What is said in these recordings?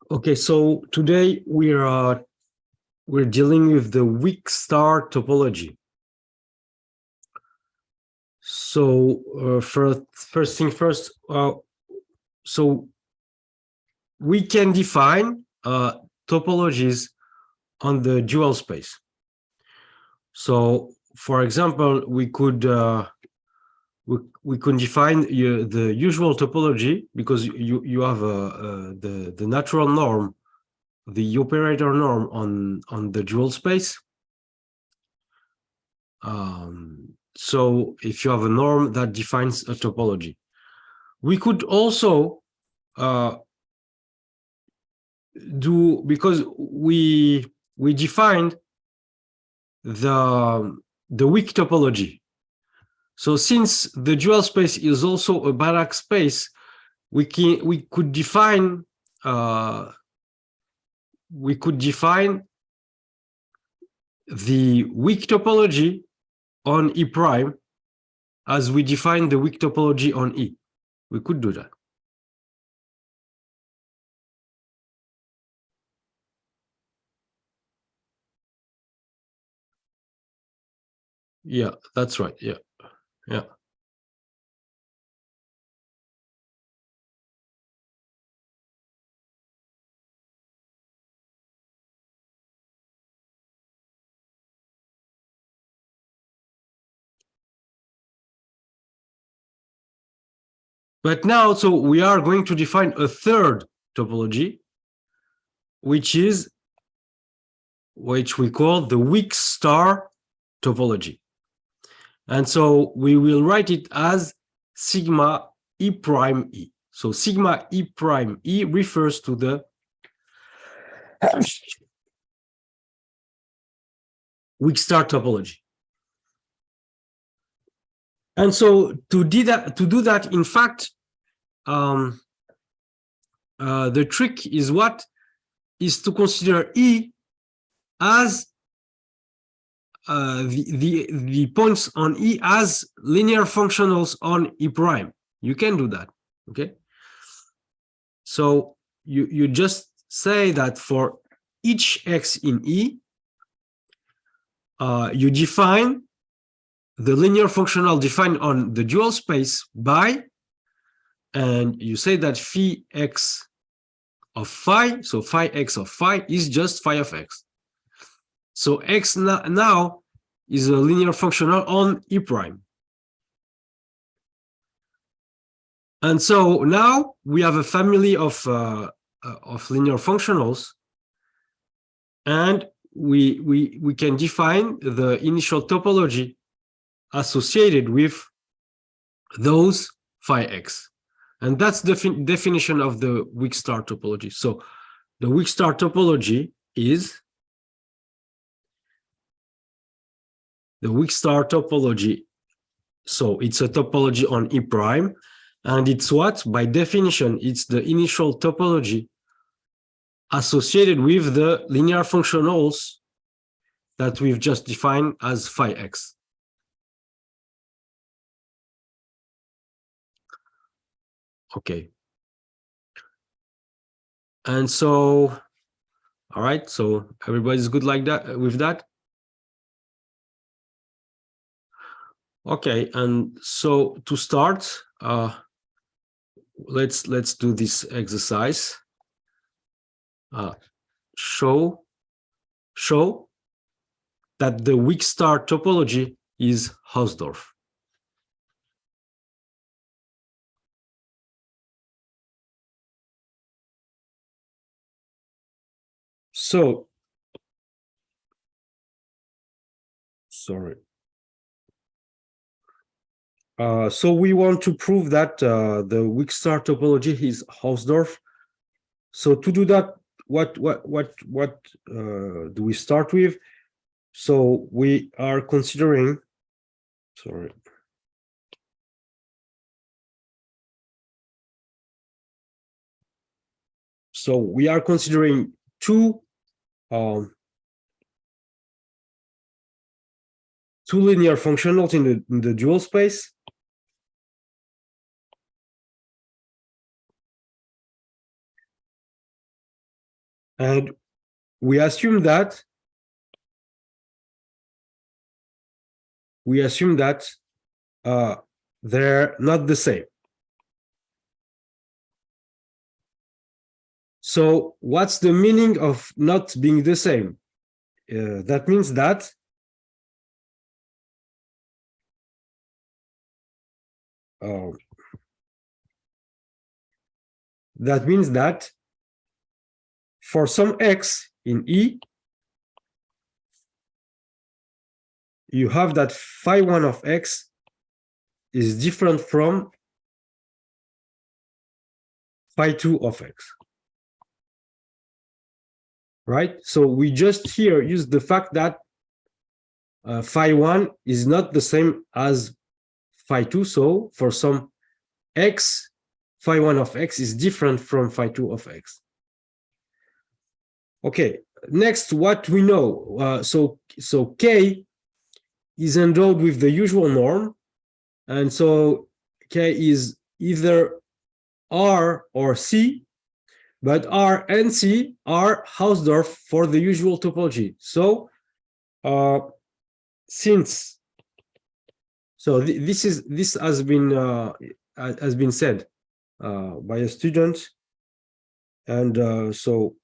Okay, so today we're dealing with the weak star topology. So first thing first, so we can define topologies on the dual space. So, for example, we could define the usual topology because you have the natural norm, the operator norm on the dual space. So if you have a norm that defines a topology, we could also do, because we defined the weak topology. So since the dual space is also a Banach space, we could define the weak topology on E prime as we define the weak topology on E. We could do that. Yeah, that's right. Yeah. Yeah. But now, so we are going to define a third topology, which we call the weak star topology. And so we will write it as sigma E prime E. So sigma E prime E refers to the weak star topology. And so to do that, in fact, the trick is to consider E as the points on E as linear functionals on E prime. You can do that, okay? So you just say that for each x in E, you define the linear functional defined on the dual space by, and you say that phi x of phi, so phi x of phi is just phi of x. So x now is a linear functional on E prime. And so now we have a family of linear functionals, and we can define the initial topology associated with those phi x. And that's the definition of the weak star topology. So the weak star topology is the weak star topology. So it's a topology on E prime, and it's what? By definition, it's the initial topology associated with the linear functionals that we've just defined as phi x. Okay. And so, all right, so everybody's good like that with that? Okay, and so to start, let's do this exercise. Show that the weak star topology is Hausdorff. So, sorry. So we want to prove that the weak star topology is Hausdorff. So to do that, what do we start with? So we are considering, sorry. So we are considering two linear functionals in the dual space. And we assume that they're not the same. So what's the meaning of not being the same? That means that for some x in E, you have that phi1 of x is different from phi2 of x. Right? So we just here use the fact that phi1 is not the same as phi2. So for some x, phi1 of x is different from phi2 of x. Okay, next, what we know. So K is endowed with the usual norm. And so K is either R or C, but R and C are Hausdorff for the usual topology. So this has been said by a student, and so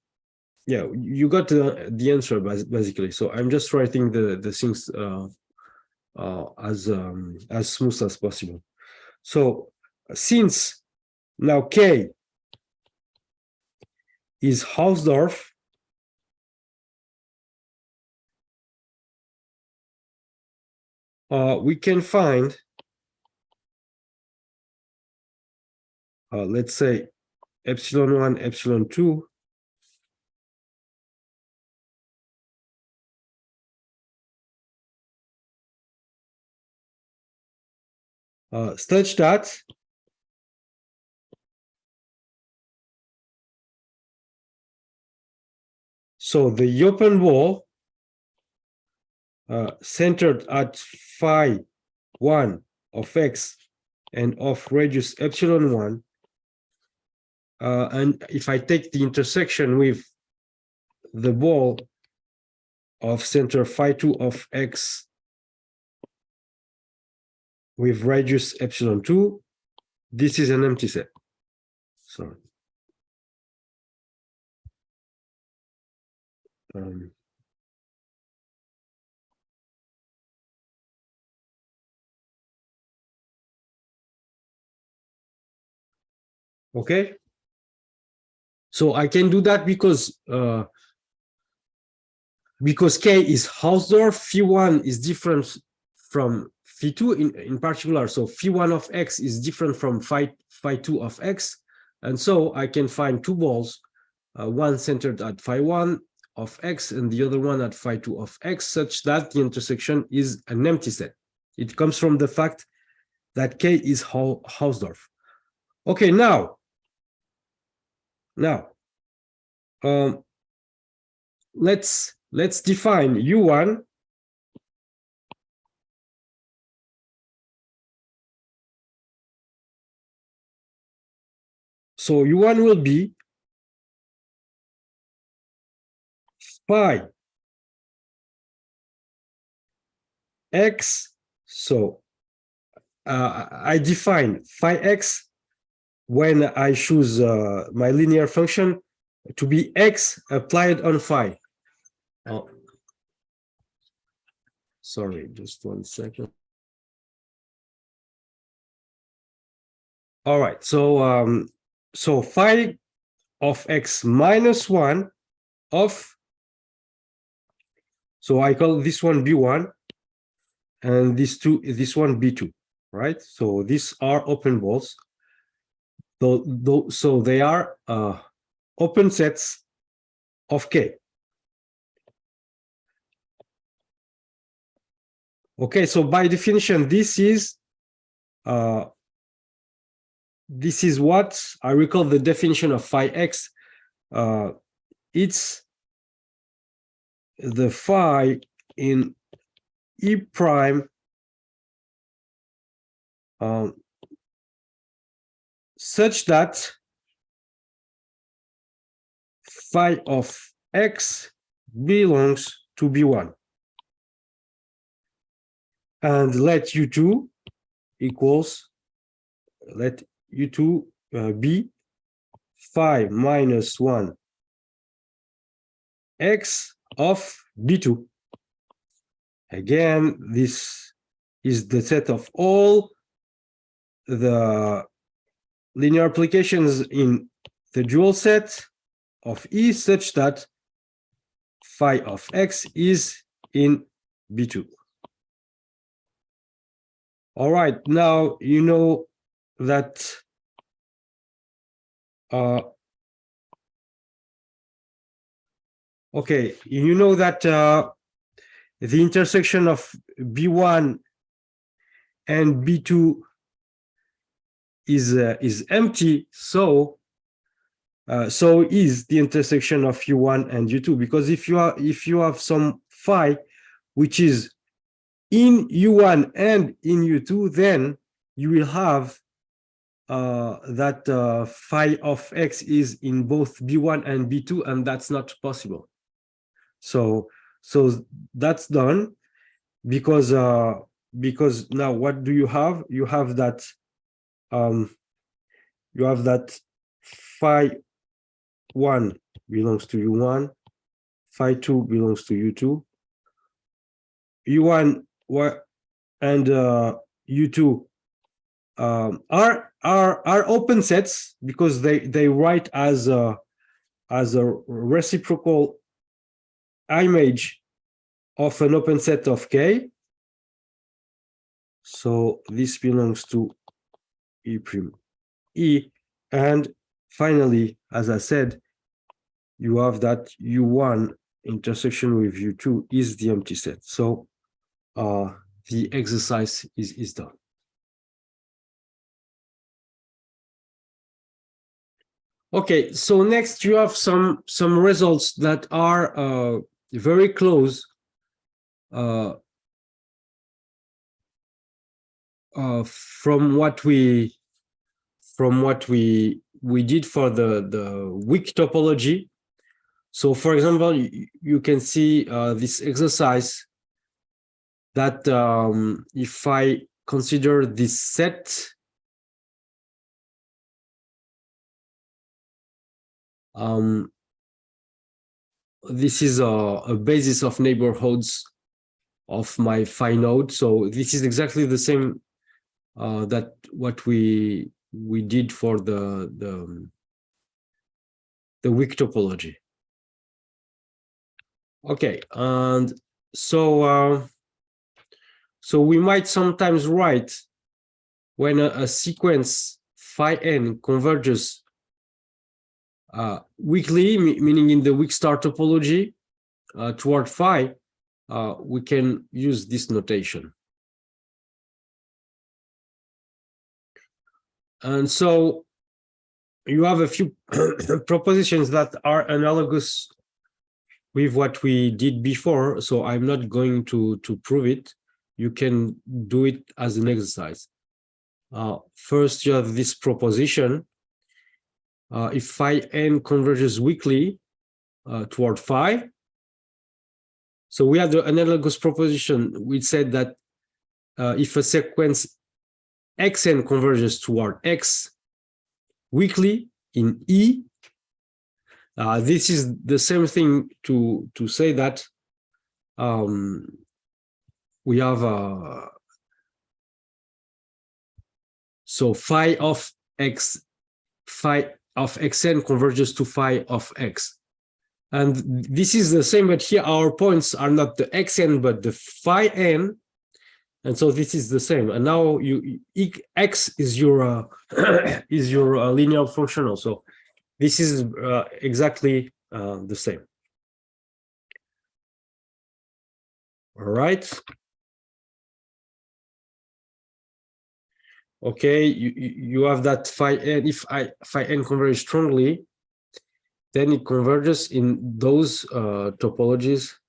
yeah, you got the answer basically. So I'm just writing the things as smooth as possible. So since now K is Hausdorff, we can find, let's say, epsilon 1, epsilon 2, such that so the open ball centered at phi 1 of x and of radius epsilon 1, and if I take the intersection with the ball of center phi 2 of x with radius epsilon 2, this is an empty set. Sorry. Okay. So I can do that because K is Hausdorff, phi1 is different from phi2 in particular. So phi1 of x is different from phi2 of x. And so I can find two balls, one centered at phi1 of x and the other one at phi2 of x, such that the intersection is an empty set. It comes from the fact that K is Hausdorff. Okay, now, let's define U1 . So U1 will be phi x. So I define phi x when I choose my linear function to be x applied on phi. Oh, sorry, just 1 second. All right, so so phi of x minus 1 of, so I call this one B1 and this one B2, right? So these are open balls. So they are open sets of K. Okay, so by definition, this is what I recall the definition of phi x. It's the phi in E prime such that phi of x belongs to B1. And let U2 equals, let U2 be phi minus 1 x of B2. Again, this is the set of all the linear applications in the dual set of E such that phi of x is in B2. All right, now you know that okay, you know that the intersection of B1 and B2 is empty, so so is the intersection of U1 and U2, because if you have some phi which is in U1 and in U2, then you will have that phi of x is in both B1 and B2, and that's not possible. So that's done, because now what do you have? You have that phi 1 belongs to U1, phi 2 belongs to U2. U1 and U2 are open sets because they write as a reciprocal image of an open set of K. So this belongs to E prime E. And finally, as I said, you have that U1 intersection with U2 is the empty set. So the exercise is done. Okay, so next you have some results that are very close from what we did for the weak topology. So for example, you can see this exercise that if I consider this set, this is a basis of neighborhoods of my phi node. So this is exactly the same that what we did for the weak topology. Okay, and so we might sometimes write when a sequence phi n converges weakly, meaning in the weak star topology toward phi, we can use this notation. And so you have a few propositions that are analogous with what we did before, so I'm not going to prove it. You can do it as an exercise. First, you have this proposition. If phi n converges weakly toward phi, so we have the analogous proposition. We said that if a sequence xn converges toward x weakly in E, this is the same thing to say that we have so phi of xn converges to phi of x, and this is the same, but here our points are not the xn but the phi n, and so this is the same. And now x is your linear functional, so this is exactly the same. All right. Okay, you have that phi n. If phi n converges strongly, then it converges in those topologies.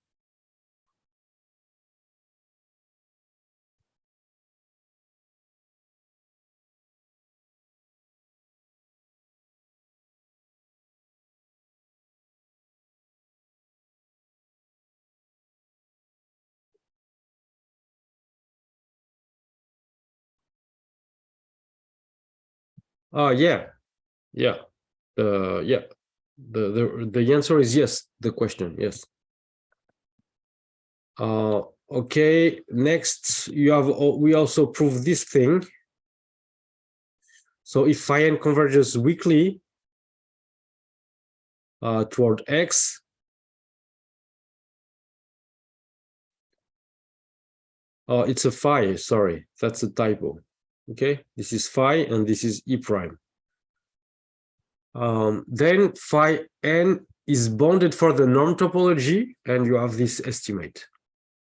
Yeah. Yeah. Yeah. The answer is yes, the question, yes. Okay, next we also prove this thing. So if phi n converges weakly toward x, it's a phi, sorry, that's a typo. Okay, this is phi and this is e prime. Then phi n is bounded for the norm topology, and you have this estimate.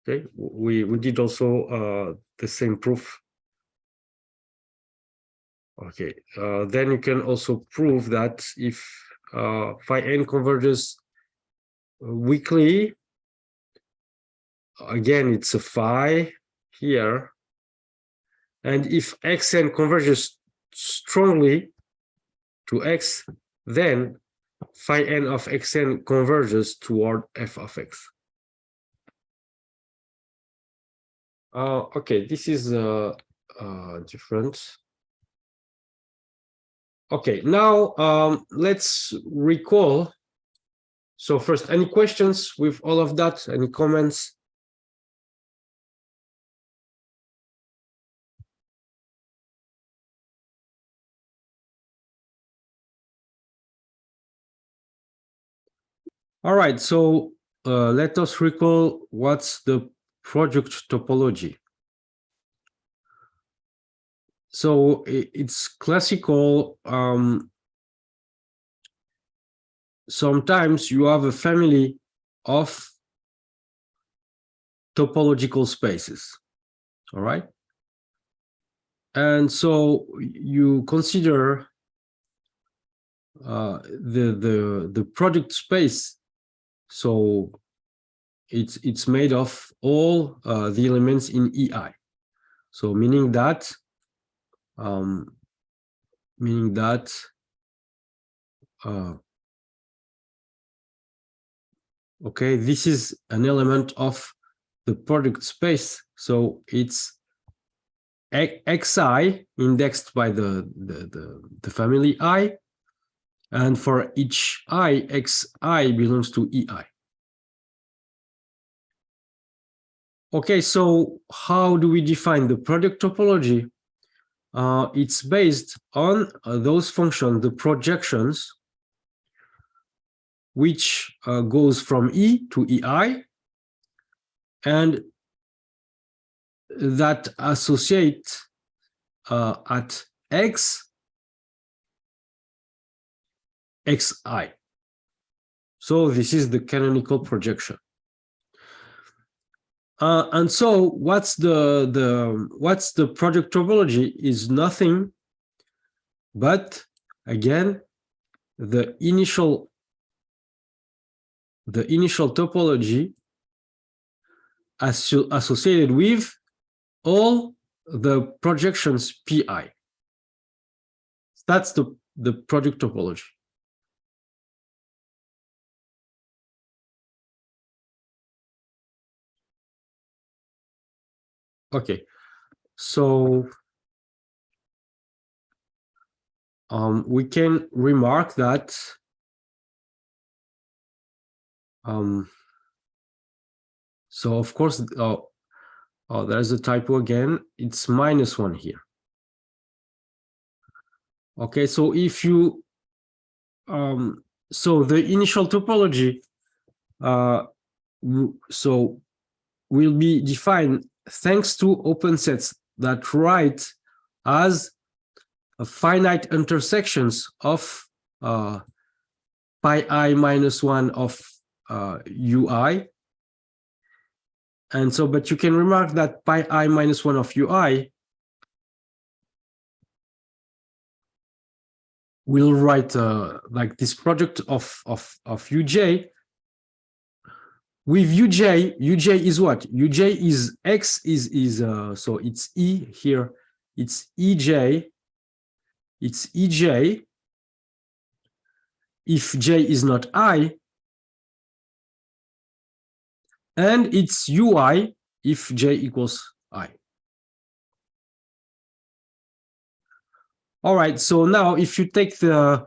Okay, we did also the same proof. Okay, then you can also prove that if phi n converges weakly, again it's a phi here, and if xn converges strongly to x, then phi n of xn converges toward f of x. Okay, this is different. Okay, now let's recall. So first, any questions with all of that? Any comments? All right, so let us recall what's the project topology. So it's classical. Sometimes you have a family of topological spaces, all right? And so you consider the product space. So it's made of all the elements in EI. So meaning that okay, this is an element of the product space. So it's xi indexed by the family I, and for each I, xi belongs to EI. Okay, so how do we define the product topology? It's based on those functions, the projections, which goes from E to EI, and that associate at x, xi. So this is the canonical projection. And so what's the project topology is nothing but, again, the initial topology associated with all the projections pi. That's the project topology. Okay, so we can remark that so of course there's a typo again, it's -1 here. Okay, so if you so the initial topology so will be defined thanks to open sets that write as a finite intersections of pi I -1 of ui. And so, but you can remark that pi I -1 of ui will write like this product of uj. With uj is what? Uj is x is so it's e here. It's ej. It's ej if j is not I, and it's ui if j equals I. All right. So now, if you take the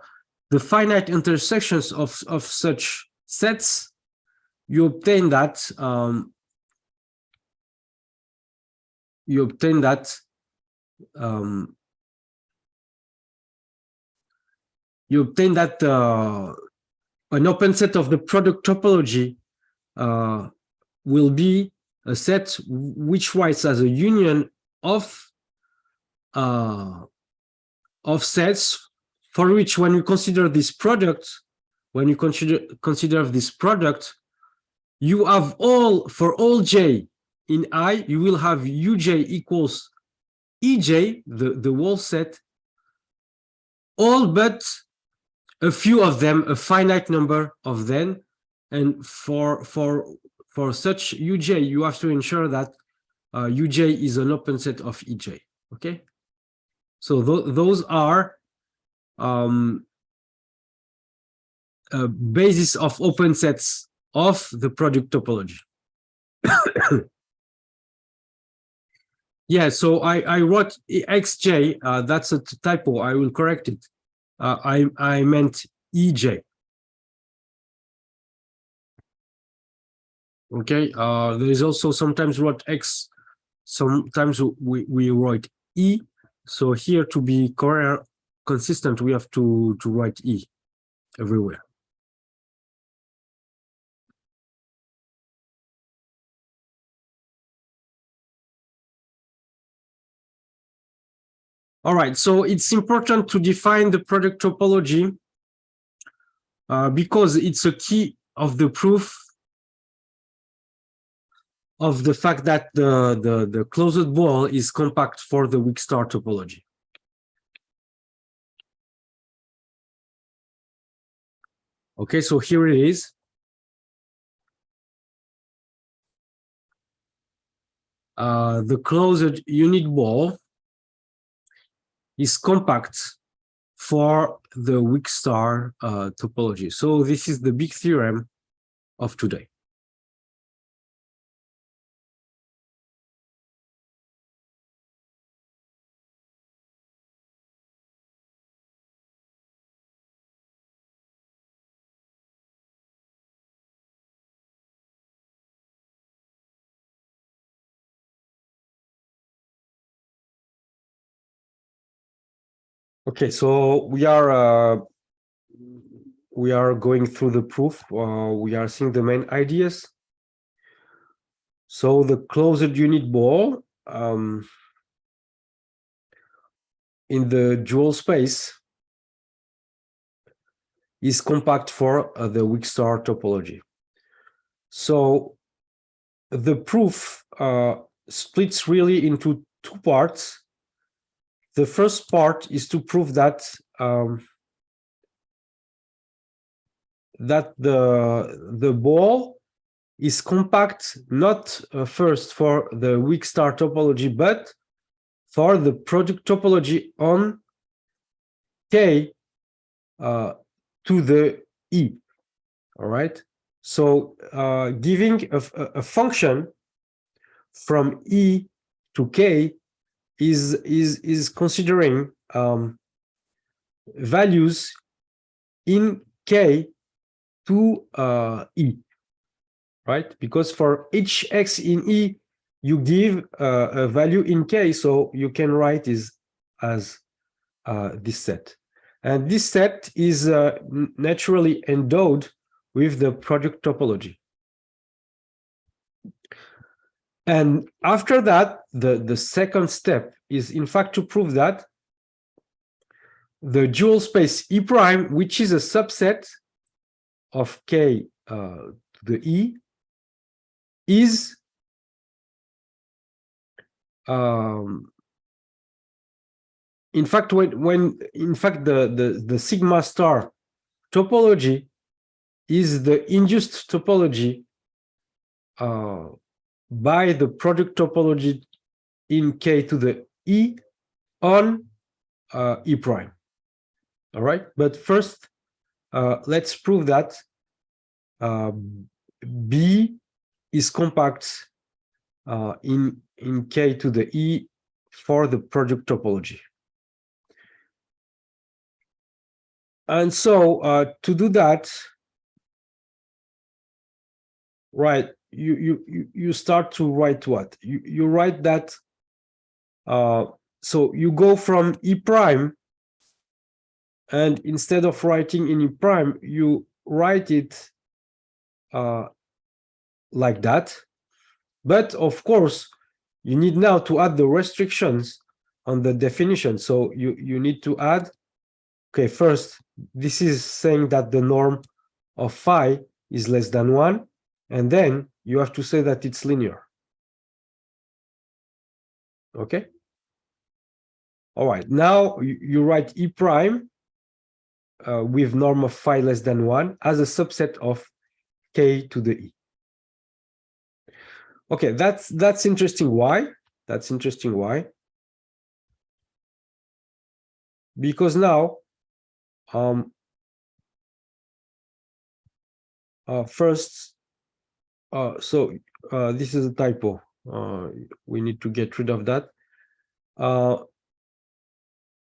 finite intersections of such sets, you obtain that an open set of the product topology will be a set which writes as a union of sets for which, when you consider this product, consider this product, you have for all j in I, you will have uj equals ej, the whole set, all but a few of them, a finite number of them, and for such uj, you have to ensure that uj is an open set of ej. Okay, so those are a basis of open sets of the product topology. Yeah, so I wrote xj, that's a typo, I will correct it. I meant ej. Okay, there is also sometimes wrote x, sometimes we write e. So here, to be consistent, we have to write e everywhere. All right, so it's important to define the product topology because it's a key of the proof of the fact that the closed ball is compact for the weak star topology. Okay, so here it is. The closed unit ball is compact for the weak star topology. So this is the big theorem of today. Okay, so we are going through the proof. We are seeing the main ideas. So the closed unit ball in the dual space is compact for the weak star topology. So the proof splits really into two parts. The first part is to prove that the ball is compact not first for the weak star topology, but for the product topology on k to the e. All right. So giving a function from e to k is considering values in k to e, right? Because for each x in e, you give a value in k, so you can write it as this set. And this set is naturally endowed with the product topology. And after that, the second step is, in fact, to prove that the dual space E prime, which is a subset of k to the e, is in fact the sigma star topology is the induced topology by the product topology in k to the e on e prime. All right, but first let's prove that B is compact in k to the e for the product topology. And so to do that, right, you start to write what? You write that, so you go from E prime, and instead of writing in E prime, you write it like that. But of course, you need now to add the restrictions on the definition. So you need to add, okay, first, this is saying that the norm of phi is less than 1, and then you have to say that it's linear. Okay? All right, now you write E prime with norm of phi less than 1 as a subset of k to the e. Okay, that's interesting. Why? That's interesting. Why? Because now, first, so this is a typo. We need to get rid of that.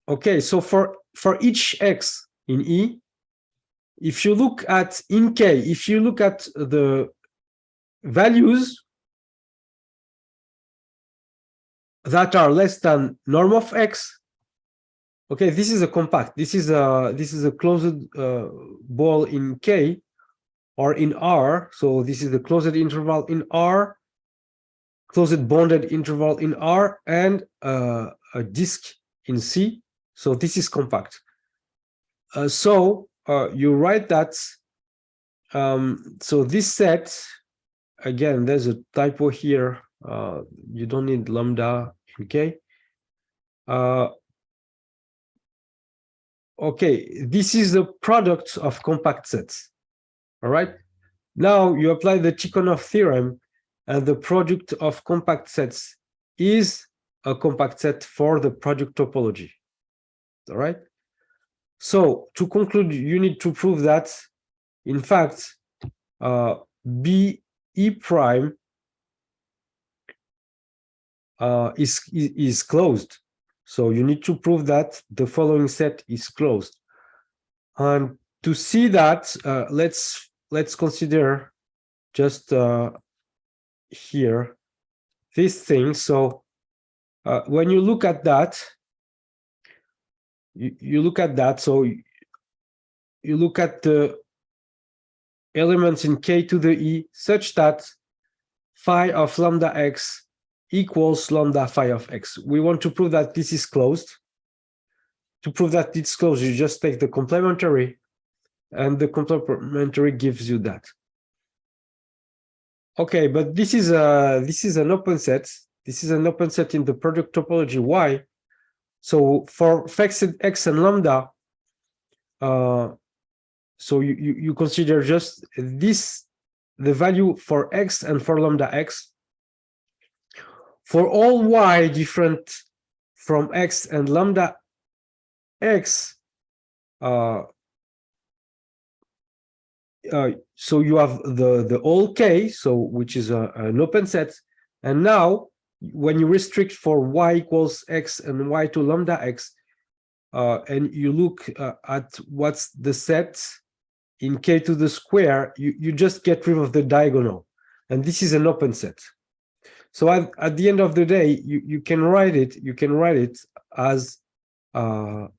Okay, so for each x in E, if you look at in K, if you look at the values that are less than norm of x, okay, this is a compact. This is a closed ball in K or in R. So this is the closed interval in R, closed bonded interval in R, and a disk in C. So this is compact. So you write that. So this set, again, there's a typo here. You don't need lambda in K. Okay, this is the product of compact sets. All right. Now you apply the Tikhonov theorem, and the product of compact sets is a compact set for the product topology. All right. So to conclude, you need to prove that, in fact, B E prime is closed. So you need to prove that the following set is closed. And to see that, let's consider just here this thing. So when you look at that, you look at that. So you look at the elements in K to the E such that phi of lambda x equals lambda phi of x. We want to prove that this is closed. To prove that it's closed, you just take the complementary, and the complementary gives you that. Okay, but this is an open set. This is an open set in the product topology. Why? So for fixed x and lambda, so you consider just this, the value for x and for lambda x. For all y different from x and lambda x, so you have the all k, so which is an open set, and now when you restrict for y equals x and y to lambda x, and you look at what's the set in k to the square, you just get rid of the diagonal, and this is an open set. So at the end of the day, you can write it as and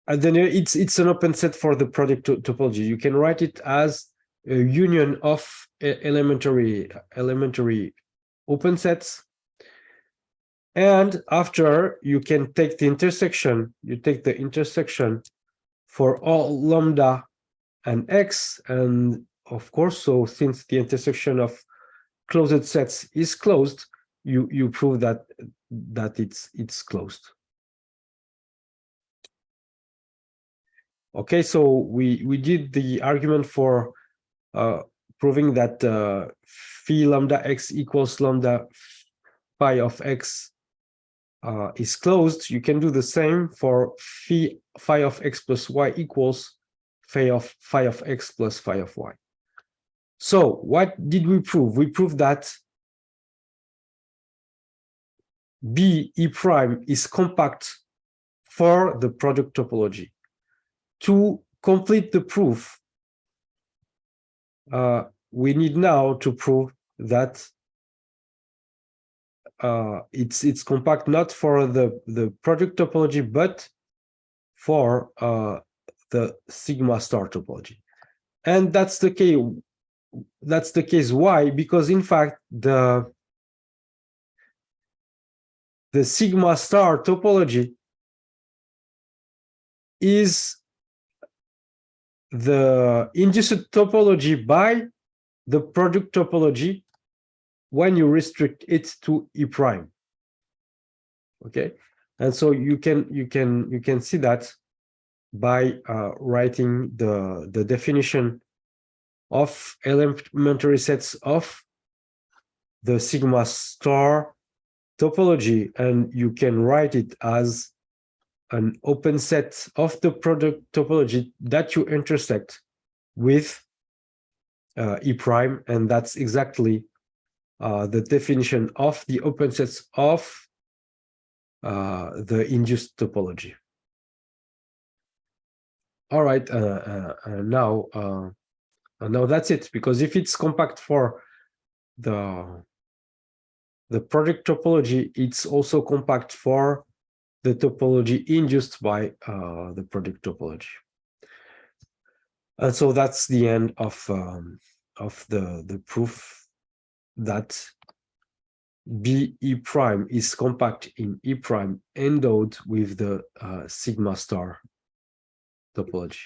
then it's an open set for the product topology. You can write it as a union of elementary open sets. And after, you can take the intersection. You take the intersection for all lambda and x, and of course, so since the intersection of closed sets is closed, you prove that it's closed. Okay, so we did the argument for proving that phi lambda x equals lambda phi of x is closed. You can do the same for phi of x plus y equals phi of x plus phi of y. So what did we prove? We proved that B E prime is compact for the product topology. To complete the proof, we need now to prove that it's compact not for the product topology, but for the sigma star topology. And that's the case. That's the case. Why? Because in fact, the sigma star topology is the induced topology by the product topology when you restrict it to E prime. Okay, and so you can see that by writing the definition of elementary sets of the sigma star topology, and you can write it as an open set of the product topology that you intersect with E prime, and that's exactly the definition of the open sets of the induced topology. All right, now that's it, because if it's compact for the product topology, it's also compact for the topology induced by the product topology. And so that's the end of the proof that B E prime is compact in E prime endowed with the sigma star topology.